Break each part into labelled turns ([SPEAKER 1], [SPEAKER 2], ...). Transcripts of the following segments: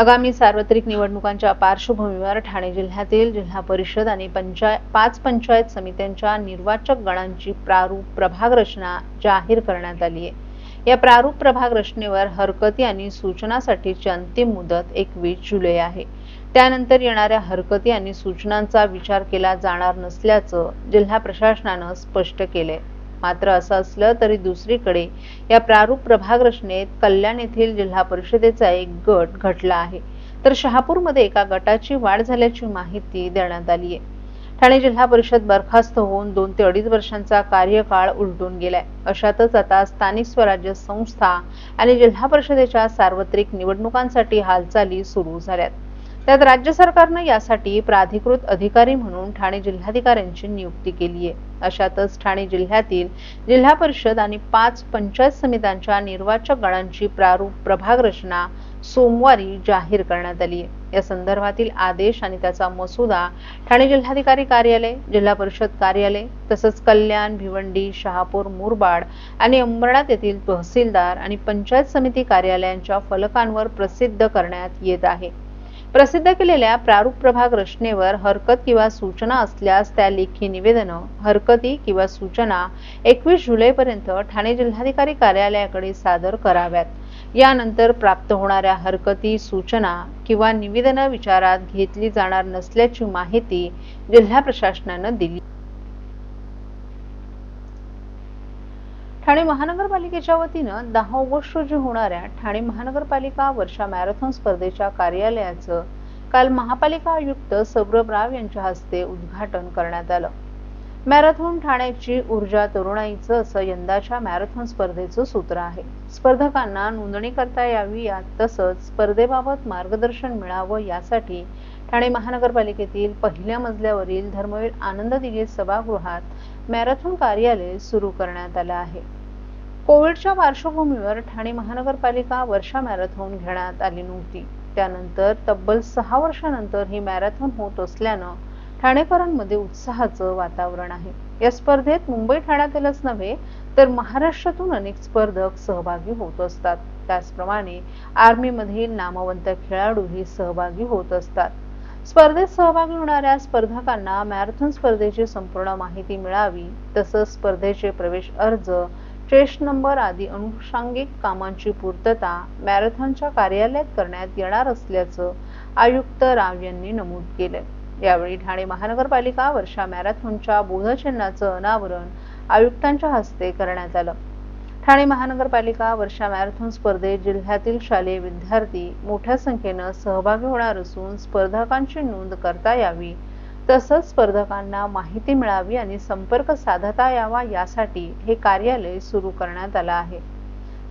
[SPEAKER 1] आगामी सार्वत्रिक निवडणुकांच्या पार्श्वभूमीवर ठाणे जिल्ह्यातील जिल्हा परिषद आणि 5 पंचायत समित्यांच्या निर्वाचक गणांची प्रारूप प्रभाग रचना जाहीर करण्यात आली आहे। या प्रारूप प्रभाग रचनेवर हरकती आणि सूचनासाठीची अंतिम मुदत 21 जुलै आहे। त्यानंतर येणाऱ्या हरकती आणि सूचनांचा विचार केला जाणार नसल्याचं जिल्हा प्रशासनानं स्पष्ट केलंय। मात्र असं असलं तरी दुसरीकडे या प्रारूप प्रभाग रचनेत कल्याण येथील जिल्हा परिषदेचा एक गट घटला आहे, तर शहापूरमध्ये एका गटाची वाढ झाल्याची माहिती देण्यात आली आहे। ठाणे जिल्हा परिषद बरखास्त होऊन 2 ते 2.5 वर्षांचा कार्यकाळ उलटून गेलाय। अशातच आता स्थानिक स्वराज्य संस्था आणि जिल्हा परिषदेच्या सार्वत्रिक निवडणुकांसाठी हालचाली सुरू झाल्यात। त्यात राज्य सरकारनं यासाठी प्राधिकृत अधिकारी म्हणून ठाणे जिल्हाधिकाऱ्यांची नियुक्ती केली आहे। अशातच ठाणे जिल्ह्यातील जिल्हा परिषद आणि 5 पंचायत समित्यांच्या निर्वाचक गणांची प्रारूप प्रभाग रचना सोमवारी जाहीर करण्यात आली आहे। या संदर्भातील आदेश आणि त्याचा मसुदा ठाणे जिल्हाधिकारी कार्यालय, जिल्हा परिषद कार्यालय तसंच कल्याण, भिवंडी, शहापूर, मुरबाड आणि अंबरनाथ येथील तहसीलदार आणि पंचायत समिती कार्यालयांच्या फलकांवर प्रसिद्ध करण्यात येत आहे। प्रसिद्ध केलेल्या प्रारूप प्रभाग रचनेवर हरकत किंवा सूचना असल्यास त्या लेखी निवेदनं, हरकती किंवा सूचना 21 जुलैपर्यंत ठाणे जिल्हाधिकारी कार्यालयाकडे सादर कराव्यात। यानंतर प्राप्त होणाऱ्या हरकती, सूचना किंवा निवेदनं विचारात घेतली जाणार नसल्याची माहिती जिल्हा प्रशासनानं दिली। ठाणे महानगरपालिकेच्या वतीनं 10 ऑगस्ट रोजी होणाऱ्या ठाणे महानगरपालिका वर्षा मॅरेथॉन स्पर्धेच्या कार्यालयाचं काल महापालिका आयुक्त सौरभ राव यांच्या हस्ते उद्घाटन करण्यात आलं। मॅरेथॉन ठाण्याची ऊर्जा तरुणाईचं असं यंदाच्या मॅरेथॉन स्पर्धेचं सूत्र आहे। स्पर्धकांना नोंदणी करता यावी तसंच स्पर्धेबाबत मार्गदर्शन मिळावं यासाठी ठाणे महानगरपालिकेतील पहिल्या मजल्यावरील धर्मवीर आनंद दिघे सभागृहात मॅरेथॉन कार्यालय सुरू करण्यात आलं आहे। कोविडच्या पार्श्वभूमीवर ठाणे महानगरपालिका वर्षा मॅरेथॉन घेण्यात आली नव्हती। त्यानंतर तब्बल 6 वर्षांनंतर ही मॅरेथॉन होत असल्यानं ठाणेकरांमध्ये उत्साहाचं वातावरण आहे। या स्पर्धेत मुंबई ठाण्यातीलच नव्हे तर महाराष्ट्रातून अनेक स्पर्धक सहभागी होत असतात। त्याचप्रमाणे आर्मीमधील नामवंत खेळाडूही सहभागी होत असतात। स्पर्धेत सहभागी होणाऱ्या स्पर्धकांना मॅरेथॉन स्पर्धेची संपूर्ण माहिती मिळावी तसंच स्पर्धेचे प्रवेश अर्ज, स्टेशन नंबर आदी अनुषंगिक कामांची पूर्तता मॅरेथॉनच्या कार्यालयात करण्यात येणार असल्याचं आयुक्त राव यांनी नमूद केलं। यावेळी ठाणे महानगरपालिका वर्षा मॅरेथॉनच्या बोधचिन्हाचं अनावरण आयुक्तांच्या हस्ते करण्यात आलं। ठाणे महानगरपालिका वर्षा मॅरेथॉन स्पर्धेत जिल्ह्यातील शालेय विद्यार्थी मोठ्या संख्येनं सहभागी होणार असून स्पर्धकांची नोंद करता यावी तसंच स्पर्धकांना माहिती मिळावी आणि संपर्क साधता यावा यासाठी हे कार्यालय सुरू करण्यात आलं आहे।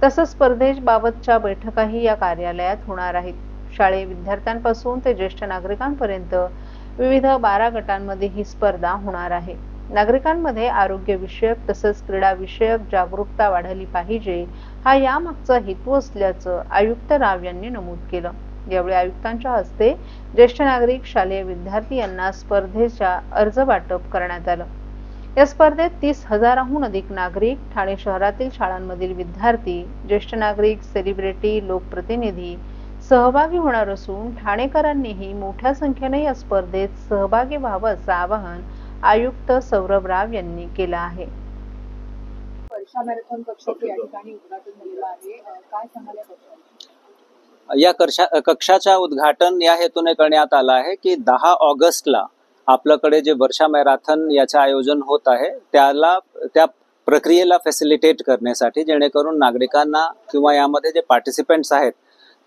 [SPEAKER 1] तसंच स्पर्धेबाबतच्या बैठकाही या कार्यालयात होणार आहेत। शालेय विद्यार्थ्यांपासून ते ज्येष्ठ नागरिकांपर्यंत विविध 12 गटांमध्ये ही स्पर्धा होणार आहे। नागरिकांमध्ये आरोग्य विषयक तसंच क्रीडा विषयक जागरूकता वाढली पाहिजे हा यामागचा हेतू असल्याचं आयुक्त राव यांनी नमूद केलं। यावेळी आयुक्तांच्या हस्ते ज्येष्ठ नागरिक, शालेय विद्यार्थी यांना स्पर्धेच्या अर्ज वाटप करण्यात आलं। या स्पर्धेत 30,000हून अधिक नागरिक, ठाणे शहरातील शाळांमधील विद्यार्थी, ज्येष्ठ नागरिक, सेलिब्रिटी, लोकप्रतिनिधी सहभागी होणार असून ठाणेकरांनीही मोठ्या संख्येने या स्पर्धेत सहभागी व्हावं असं आवाहन आयुक्त सौरभ राव यांनी केलं आहे।
[SPEAKER 2] वर्षा मॅरेथॉन कक्षाचे या ठिकाणी उद्घाटन झालेलं आहे, काय सांगाल या कक्षाचे?
[SPEAKER 3] या कक्षाच्या उद्घाटन या हेतूने करण्यात आलं आहे की 10 ऑगस्टला आपल्याकडे जे वर्षा मॅरेथॉन याचं आयोजन होत आहे त्या प्रक्रियेला फॅसिलिटेट करण्यासाठी, जेणेकरून नागरिकांना किंवा यामध्ये जे पार्टिसिपेंट्स आहेत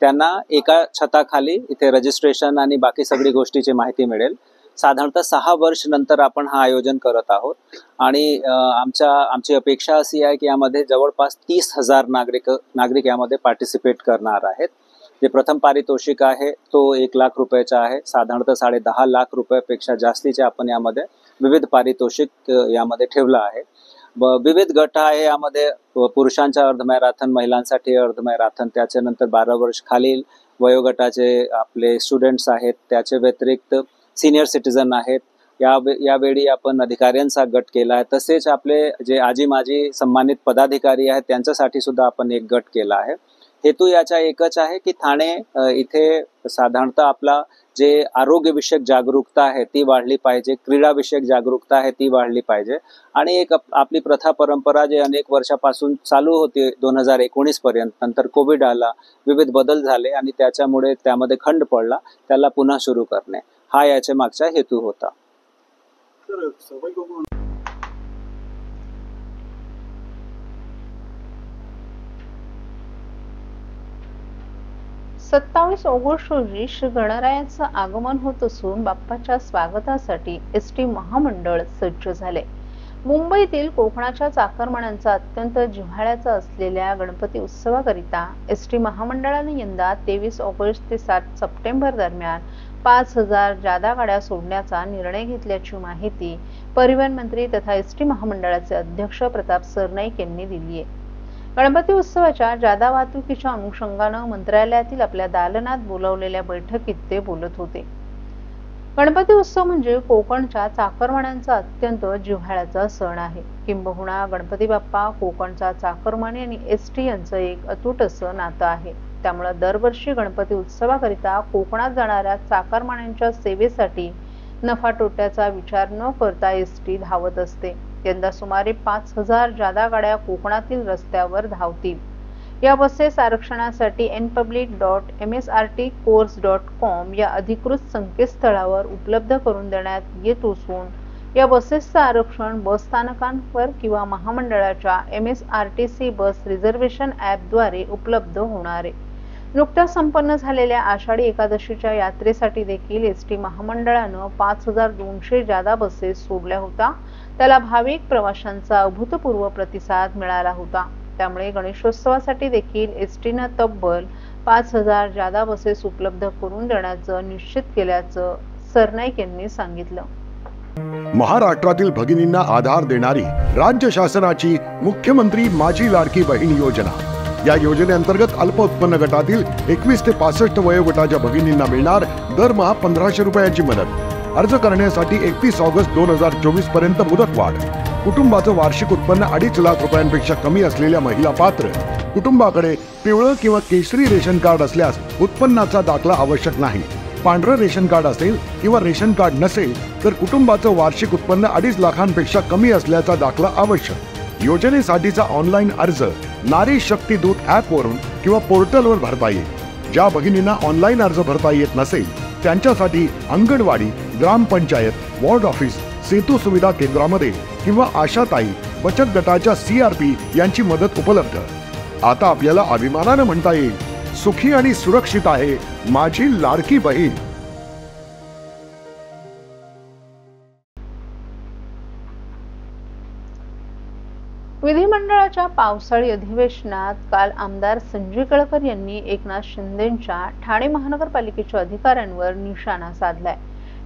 [SPEAKER 3] त्यांना एका छताखाली इथे रजिस्ट्रेशन आणि बाकी सगळी गोष्टीची माहिती मिळेल। साधारणतः 6 वर्ष नंतर आपण हा आयोजन करत आहोत आणि आमची अपेक्षा अशी आहे की यामध्ये जवळपास 30,000 नागरिक यामध्ये पार्टिसिपेट करणार आहेत। जे प्रथम पारितोषिक आहे तो 1 लाख रुपयाचा आहे। साधारणतः 10.5 लाख रुपयापेक्षा जास्तीचे आपण यामध्ये विविध पारितोषिक यामध्ये ठेवलं आहे। विविध गट आहे यामध्ये, पुरुषांचा अर्ध मॅरेथॉन, महिलांसाठी अर्ध मॅरेथॉन, त्याच्यानंतर 12 वर्ष खालील वयोगटाचे आपले स्टुडंट्स आहेत, त्याच्या व्यतिरिक्त सिनियर सिटीजन आहेत। यावेळी आपण अधिकाऱ्यांचा गट केला आहे। तसेच आपले जे आजी माजी सन्मानित पदाधिकारी आहेत त्यांच्यासाठी सुद्धा आपण एक गट केला आहे। हेतू याचा एकच आहे की ठाणे इथे साधारणतः आपला जे आरोग्यविषयक जागरूकता आहे ती वाढली पाहिजे, क्रीडाविषयक जागरूकता आहे ती वाढली पाहिजे आणि एक आपली प्रथा परंपरा जे अनेक वर्षापासून चालू होती 2019 पर्यंत, नंतर कोविड आला, विविध बदल झाले आणि त्याच्यामुळे त्यामध्ये खंड पडला, त्याला पुन्हा सुरू करणे हा याच्या मागचा हेतू होता.
[SPEAKER 1] 27 ऑगस्ट रोजी श्री गणरायाचं आगमन होत असून बाप्पाच्या स्वागतासाठी एसटी महामंडळ सज्ज झाले. मुंबईतील कोकणाच्या चाकरमान्यांचा अत्यंत जिव्हाळ्याचा असलेल्या गणपती उत्सवाकरिता एसटी महामंडळाने यंदा 23 ऑगस्ट ते 7 सप्टेंबर दरम्यान 5000 जादा गाड्या सोडण्याचा निर्णय घेतल्याची माहिती परिवहन मंत्री तथा एसटी महामंडळाचे अध्यक्ष प्रताप सरनाईक यांनी दिली आहे. गणपती उत्सवाच्या जादा वाहतुकीच्या अनुषंगानं मंत्रालयातील आपल्या दालनात बोलावलेल्या बैठकीत ते बोलत होते. गणपती उत्सव म्हणजे कोकणच्या चाकरमान्यांचा अत्यंत जिव्हाळ्याचा सण आहे. किंबहुना गणपती बाप्पा कोकणचा चाकरमानी आणि एसटी यांचं एक अतूट असं नातं आहे. त्यामुळे दरवर्षी गणपती उत्सवाकरिता कोकणात जाणाऱ्या चाकरमान्यांच्या सेवेसाठी नफा तोट्याचा विचार न करता एसटी धावत असते. यंदा सुमारे 5000 जादा गाड्या कोकणातील रस्त्यावर धावतील. या बसेस आरक्षणासाठी npublic.msrtcourse.com या अधिकृत संकेतस्थळावर उपलब्ध करून देण्यात येत असून या बसेसचं आरक्षण बस स्थानकांवर किंवा महामंडळाच्या MSRTC बस रिझर्वेशन ॲपद्वारे उपलब्ध होणार आहे. नुकत्याच संपन्न झालेल्या आषाढी एकादशीच्या यात्रेसाठी देखील एसटी महामंडळानं 5200 जादा बसेस सोडल्या होत्या. त्याला भाविक प्रवाशांचा अभूतपूर्व प्रतिसाद मिळाला होता. त्यामुळे गणेशोत्सवासाठी देखील एसटीनं तब्बल 5000 जादा बसेस उपलब्ध करून देण्याचं निश्चित केल्याचं सरनाईक यांनी सांगितलं.
[SPEAKER 4] महाराष्ट्रातील भगिनींना आधार देणारी राज्य शासनाची मुख्यमंत्री माझी लाडकी बहीण योजना. या योजनेअंतर्गत अल्प उत्पन्न गटातील 21 ते 65 वयोगटाच्या भगिनींना मिळणार दरमहा 1500 रुपयांची मदत. अर्ज करण्यासाठी 31 ऑगस्ट 2024 पर्यंत मुदतवाढ. कुटुंबाचं वार्षिक उत्पन्न 2.5 लाख रुपयांपेक्षा कमी असलेल्या महिला पात्र. कुटुंबाकडे पिवळं किंवा केशरी रेशन कार्ड असल्यास उत्पन्नाचा दाखला आवश्यक नाही. पांढरं रेशन कार्ड असेल किंवा रेशन कार्ड नसेल तर कुटुंबाचं वार्षिक उत्पन्न 2.5 लाखांपेक्षा कमी असल्याचा दाखला आवश्यक. योजनेसाठीचा ऑनलाईन अर्ज नारी शक्ती दूत ॲपवरून किंवा पोर्टलवर भरता येईल. ज्या भगिनींना ऑनलाईन अर्ज भरता येत नसेल त्यांच्यासाठी अंगणवाडी, ग्रामपंचायत, वॉर्ड ऑफिस, सेतू सुविधा केंद्रामध्ये किंवा आशाताई बचत गटाच्या CRP यांची मदत उपलब्ध. आता आपल्याला अभिमानानं म्हणता येईल, सुखी आणि सुरक्षित आहे माझी लाडकी बहीण.
[SPEAKER 1] विधिमंडळाच्या पावसाळी अधिवेशनात काल आमदार संजय केळकर यांनी एकनाथ शिंदेंच्या ठाणे महानगरपालिकेच्या अधिकाऱ्यांवर निशाणा साधलाय.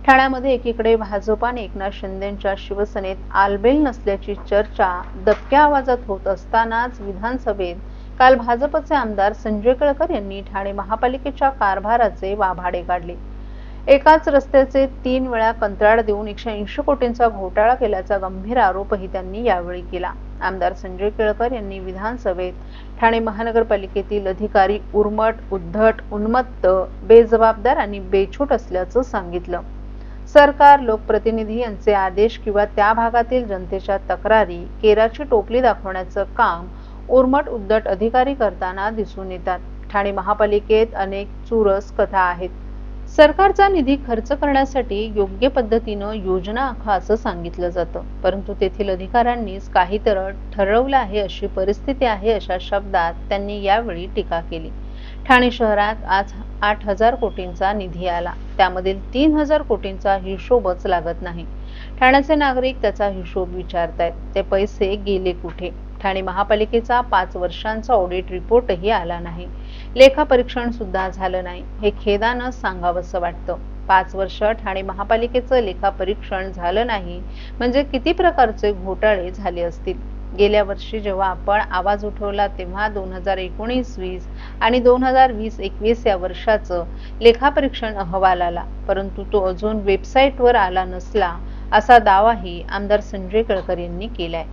[SPEAKER 1] ठाण्यामध्ये एकीकडे भाजप आणि एकनाथ शिंदेंच्या शिवसेनेत आलबेल नसल्याची चर्चा दबक्या आवाजात होत असतानाच विधानसभेत काल भाजपचे आमदार संजय केळकर यांनी ठाणे महापालिकेच्या कारभाराचे वाभाडे काढले. एकाच रस्त्याचे 3 वेळा कंत्राट देऊन 180 कोटींचा घोटाळा केल्याचा गंभीर आरोपही त्यांनी यावेळी केला. आमदार संजय केळकर यांनी विधानसभेत ठाणे महानगरपालिकेतील अधिकारी उर्मट, उद्धट, उन्मत्त, बेजबाबदार आणि बेछूट असल्याचं सांगितलं. सरकार, लोकप्रतिनिधी यांचे आदेश किंवा त्या भागातील जनतेच्या तक्रारी केराची टोपली दाखवण्याचं काम उर्मट, उद्धट अधिकारी करताना दिसून येतात. ठाणे महापालिकेत अनेक चुरस कथा आहेत. सरकारचा निधी खर्च करण्यासाठी योग्य पद्धतीनं योजना आखा असं सांगितलं जातं, परंतु तेथील अधिकाऱ्यांनीच काहीतरी ठरवलं आहे अशी परिस्थिती आहे अशा शब्दात त्यांनी यावेळी टीका केली. ठाणे शहरात आज 8000 कोटींचा निधी आला, त्यामधील 3000 कोटींचा हिशोबच लागत नाही. ठाण्याचे नागरिक त्याचा हिशोब विचारतायत. ते पैसे गेले कुठे? ठाणे महापालिकेचा 5 वर्षांचा ऑडिट रिपोर्टही आला नाही. लेखापरीक्षण सुद्धा झालं नाही. हे खेदानं सांगावंसं वाटतं. 5 वर्ष ठाणे महापालिकेचं लेखापरीक्षण झालं नाही म्हणजे किती प्रकारचे घोटाळे झाले असतील. गेल्या वर्षी जेव्हा आपण आवाज उठवला तेव्हा 2019-20 आणि 2020-21 या वर्षाचं लेखापरीक्षण अहवाल आला, परंतु तो अजून वेबसाईटवर आला नसला असा दावाही आमदार संजय केळकर यांनी केलाय.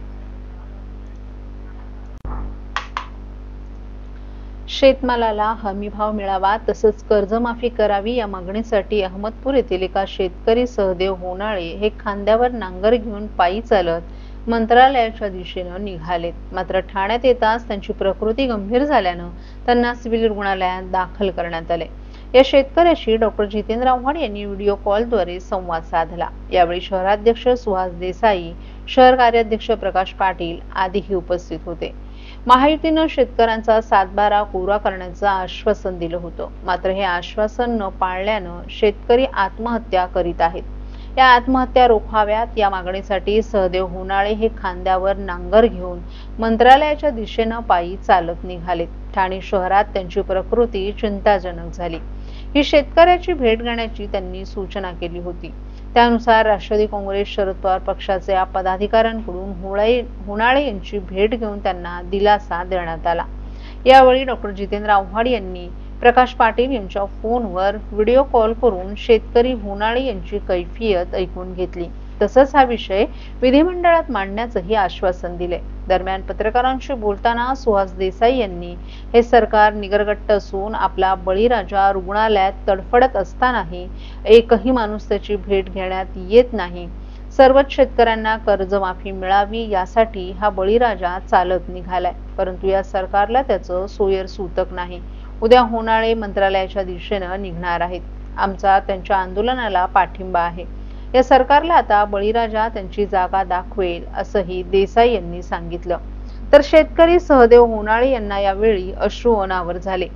[SPEAKER 1] शेतमालाला हमीभाव मिळावा तसंच कर्जमाफी करावी या मागणीसाठी अहमदपूर येथील एका शेतकरी सहदेव होनाळे हे खांद्यावर नांगर घेऊन पायी चालत मंत्रालयाच्या दिशेनं निघालेत। मात्र ठाण्यात येताच त्यांची प्रकृती गंभीर झाल्यानं त्यांना सिव्हिल रुग्णालयात दाखल करण्यात आले। या शेतकऱ्याशी डॉक्टर जितेंद्र आव्हाड यांनी व्हिडिओ कॉलद्वारे संवाद साधला। यावेळी शहराध्यक्ष सुहास देसाई, शहर कार्याध्यक्ष प्रकाश पाटील आदीही उपस्थित होते। महायुतीनं शेतकऱ्यांचा 7/12 कोरा करण्याचं आश्वासन दिलं होतं, मात्र हे आश्वासन न पाळल्यानं शेतकरी आत्महत्या करीत आहेत। या आत्महत्या रोखाव्यात या मागणीसाठी सहदेव होनाळे हे खांद्यावर नांगर घेऊन मंत्रालयाच्या दिशेनं पायी चालत निघाले। ठाणे शहरात त्यांची प्रकृती चिंताजनक झाली। ही शेतकऱ्याची भेट घेण्याची त्यांनी सूचना केली होती। त्यानुसार राष्ट्रवादी काँग्रेस शरद पवार पक्षाच्या पदाधिकाऱ्यांकडून होनाळे यांची भेट घेऊन त्यांना दिलासा देण्यात आला। यावेळी डॉक्टर जितेंद्र आव्हाड यांनी प्रकाश पाटील यांच्या फोनवर व्हिडिओ कॉल करून शेतकरी होनाळे यांची कैफियत ऐकून घेतली। तसंच हा विषय विधिमंडळात मांडण्याचंही आश्वासन दिले। दरम्यान पत्रकारांशी बोलताना सुहास देसाई यांनी हे सरकार निगरगट्ट असून आपला बळीराजा रुग्णालयात तडफडत असतानाही एकही माणूस त्याची भेट घेण्यात येत नाही। सर्वच शेतकऱ्यांना कर्जमाफी मिळावी यासाठी हा बळीराजा चालत निघालाय, परंतु या सरकारला त्याचं सोयर सुतक नाही। उद्या होनाळे मंत्रालयाच्या दिशेनं निघणार आहेत। आमचा त्यांच्या आंदोलनाला पाठिंबा आहे। या सरकारला आता बळीराजा त्यांची जागा दाखवेल असंही देसाई यांनी सांगितलं। तर शेतकरी सहदेव होनाळे यांना यावेळी अश्रू अनावर झाले।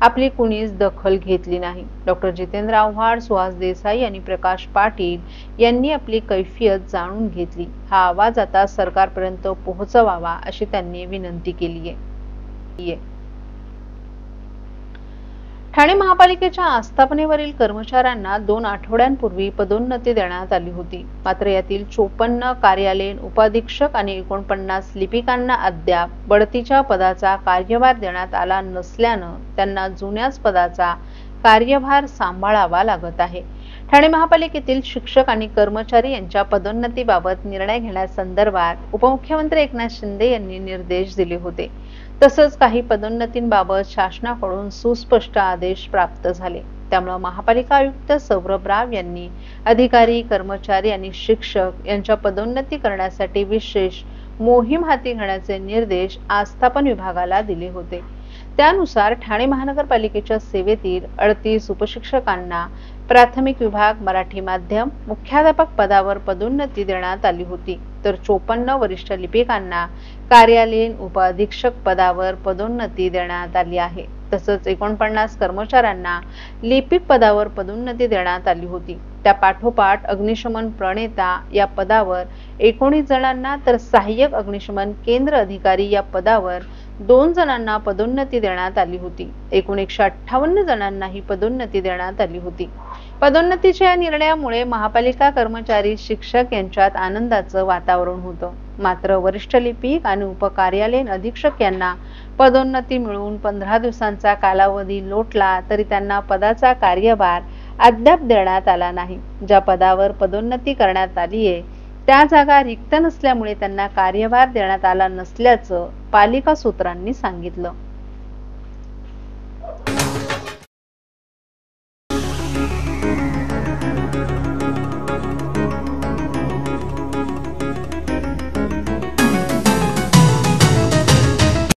[SPEAKER 1] आपली कुणीच दखल घेतली नाही। डॉक्टर जितेंद्र आव्हाड, सुहास देसाई आणि प्रकाश पाटील यांनी आपली कैफियत जाणून घेतली। हा आवाज आता सरकारपर्यंत पोहोचवावा अशी त्यांनी विनंती केली आहे। ठाणे महापालिकेच्या आस्थापनेवरील कर्मचाऱ्यांना 2 आठवड्यांपूर्वी पदोन्नती देण्यात आली होती। मात्र यातील 54 कार्यालयीन उपाधीक्षक आणि 49 लिपिकांना अद्याप बढतीच्या पदाचा कार्यभार देण्यात आला नसल्यानं त्यांना जुन्याच पदाचा कार्यभार सांभाळावा लागत आहे। ठाणे महापालिकेतील शिक्षक आणि कर्मचारी यांच्या पदोन्नतीबाबत निर्णय घेण्यासंदर्भात उपमुख्यमंत्री एकनाथ शिंदे यांनी निर्देश दिले होते। तसंच काही पदोन्नतींबाबत शासनाकडून सुस्पष्ट आदेश प्राप्त झाले। त्यामुळे महापालिका आयुक्त सौरभ राव यांनी अधिकारी, कर्मचारी आणि शिक्षक यांच्या पदोन्नती करण्यासाठी विशेष मोहीम हाती घेण्याचे निर्देश आस्थापन विभागाला दिले होते। त्यानुसार ठाणे महानगरपालिकेच्या सेवेतील 38 उपशिक्षकांना प्राथमिक विभाग, मराठी माध्यम, मुख्याध्यापक पदावर पदोन्नती देण्यात आली होती, तर 54 वरिष्ठ लिपिकांना कार्यालयीन उपअधीक्षक पदावर पदोन्नती देण्यात आली आहे। तसंच 49 कर्मचाऱ्यांना लिपिक पदावर पदोन्नती देण्यात आली होती। त्या पाठोपाठ अग्निशमन प्रणेता या पदावर 19 जणांना, तर सहाय्यक अग्निशमन केंद्र अधिकारी या पदावर 2 जणांना पदोन्नती देण्यात आली होती। एकूण 158 जणांना ही पदोन्नती देण्यात आली होती। पदोन्नतीच्या या निर्णयामुळे महापालिका कर्मचारी, शिक्षक यांच्यात आनंदाचं वातावरण होतं। मात्र वरिष्ठ लिपिक आणि उपकार्यालयीन अधीक्षक यांना पदोन्नती मिळून 15 दिवसांचा कालावधी लोटला तरी त्यांना पदाचा कार्यभार अद्याप देण्यात आला नाही। ज्या पदावर पदोन्नती करण्यात आली आहे त्या जागा रिक्त नसल्यामुळे त्यांना कार्यभार देण्यात आला नसल्याचं पालिका सूत्रांनी सांगितलं।